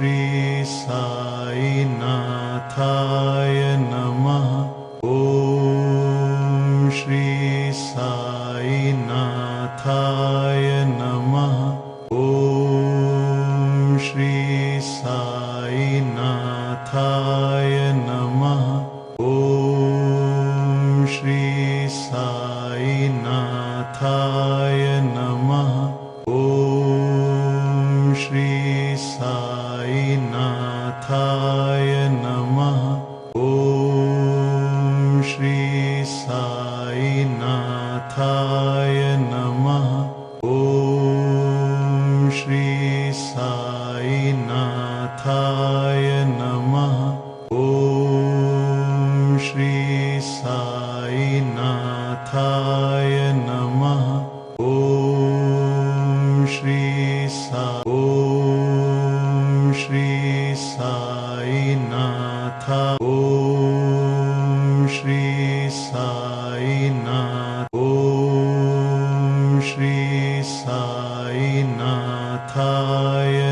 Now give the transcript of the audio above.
श्री साईनाथाय नमः। ॐ श्री साईनाथाय नमः। ॐ श्री साईनाथाय नमः। ॐ श्री साईनाथाय नमः। ॐ श्री साईनाथाय नमः। ॐ श्री साईनाथाय नमः। ॐ श्री साईनाथाय नमः। ॐ श्री साईनाथाय नमः। ॐ श्री साईनाथ। ॐ श्री साईनाथ। ॐ श्री साईनाथाय